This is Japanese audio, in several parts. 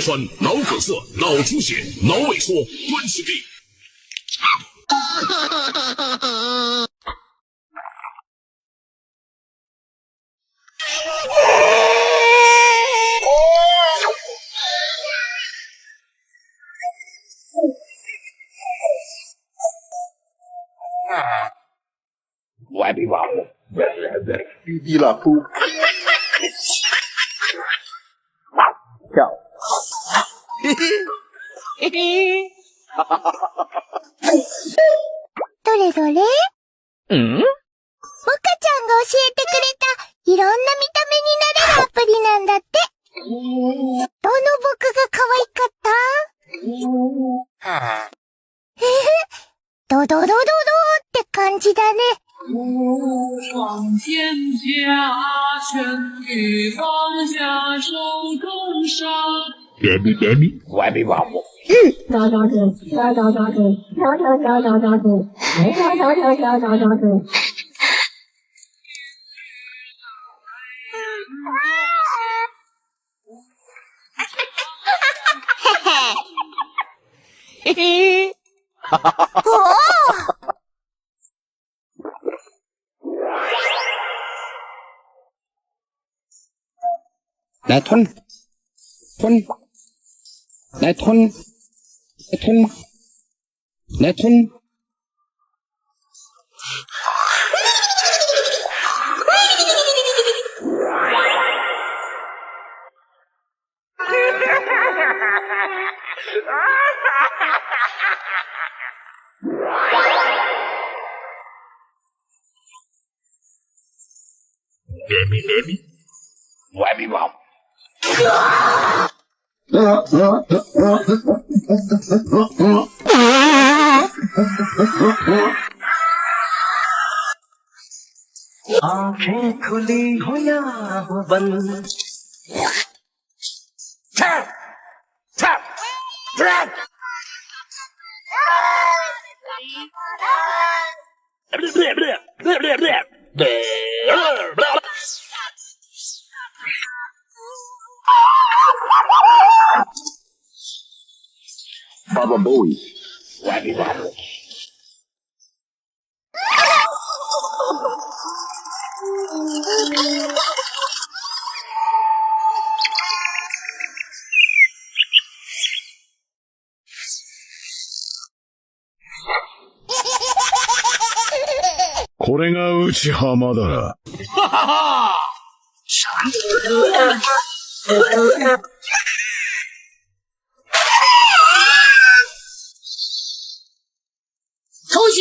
栓、脑梗塞、脑出血、脑萎缩、冠心病。外边吧，滴滴了噗，跳，嘿嘿嘿嘿，哈哈哈哈哈！どれどれ？モカちゃんが教えてくれたいろんな見た目になれるアプリなんだって。どの僕が可愛かった？ドドドドドって感じだね。望天下，全欲放下手中沙。别比别比，外边吧，找找主，找找找主，找找找找找主，找找找找找找主。嘿嘿，哈哈哈哈！来吞，吞，来吞，来吞，来吞。别比别比，外边吧。आँखें खुली हो या हो बंद Tap! Tap! Tap! Baba Bowie， 外边吧。これが内浜だ。哈哈哈！偷袭！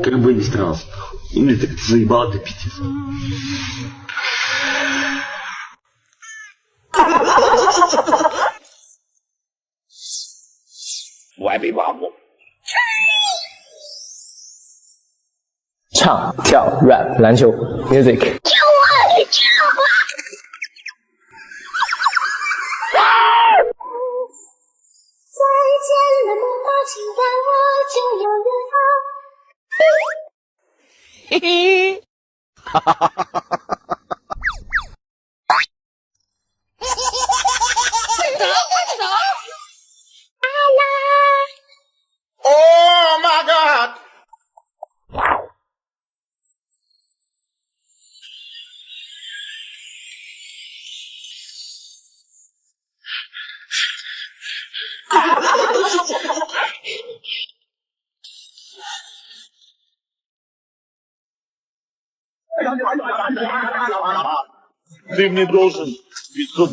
как бы ни странно, мне так заебало ты пить.外边吧。唱跳 rap 篮球 music。救我！救我！再见了，妈妈，请让我就要远航。嘿嘿，哈哈哈哈哈！快走！快走！ Oh my god！ Ты мне должен $500.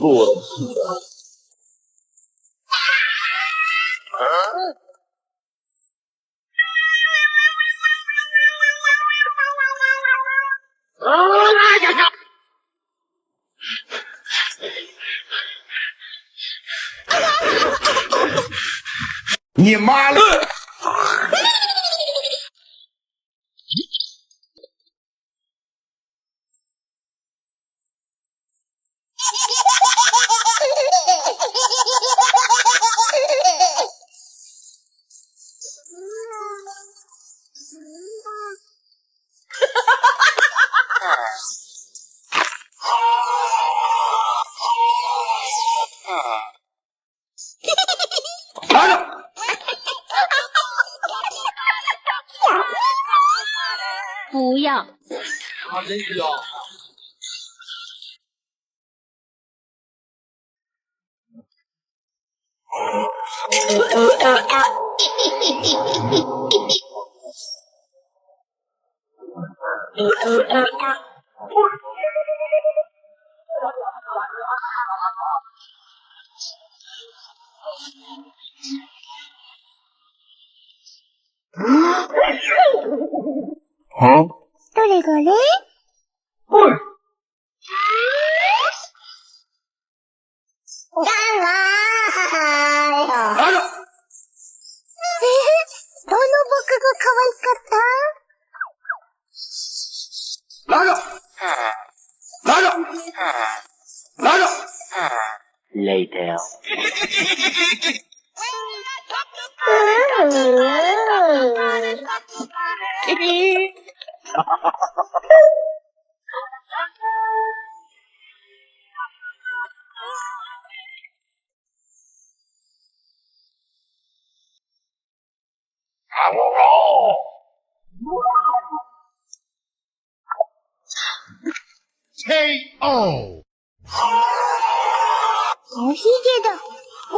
Не мало! 拿着。不要。他真需要。どれどれ？干嘛？拿着。どの僕が可愛かった？拿着。拿着。拿着。Later. KO。小ヒゲだ。ほ。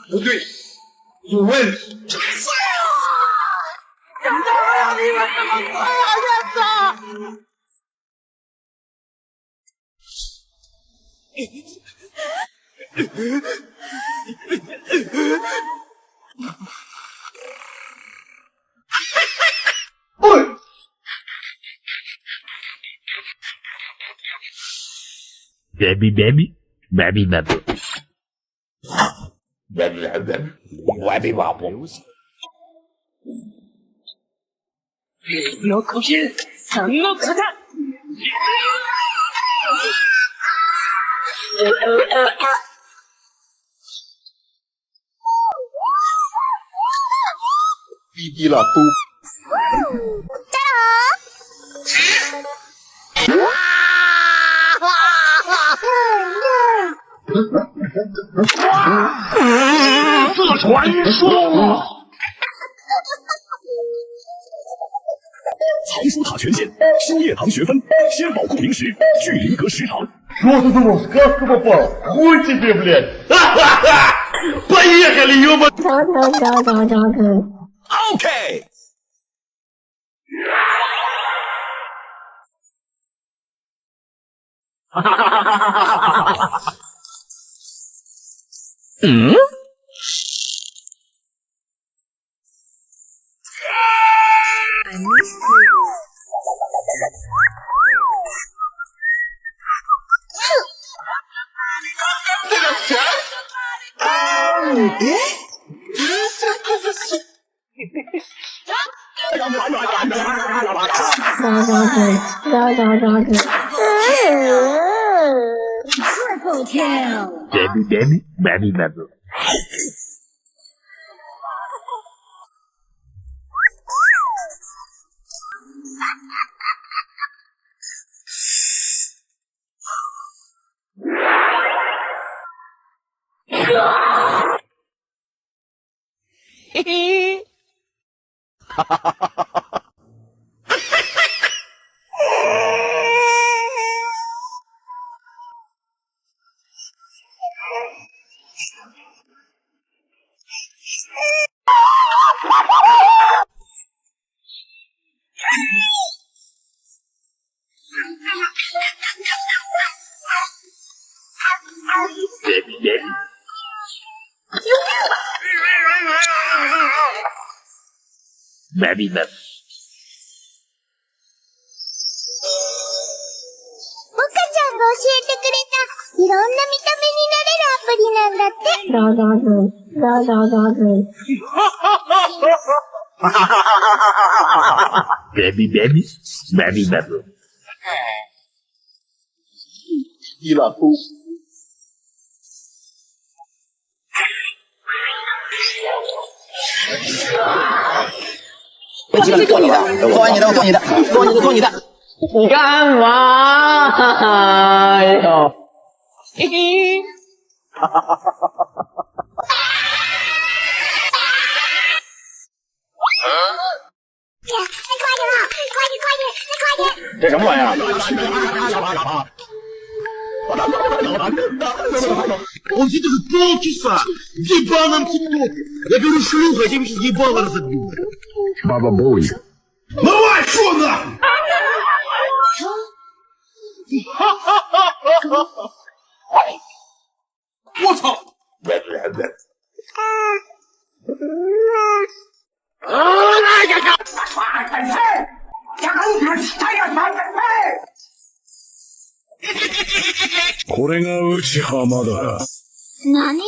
不对，有问题。Baby, baby, baby, baby. Baby, baby. 有口音，怎么可看？滴滴了都。色传说。藏书塔全线，修业堂学分，先宝库零食，聚灵阁食堂。Что ты думал, сказка попал? Хуй тебе, блядь! Поехали, ёба! OK。Baby, baby, baby, baby. Baby, baby. Baby, baby. モカちゃんが教えてくれたいろんな見た目になれるアプリなんだって。Baby, baby, baby, baby. 滴了都。做你的，做完你的，我做你的，做你的。你干嘛？哎呦！嘿嘿。这什么玩意儿？Он где-то полчаса. Ебаном тиктоке. Я говорю, шлюха, тебе сейчас ебало разобью. Баба Боуи. Давай, шо нахуй! 我操！これが内浜だ。何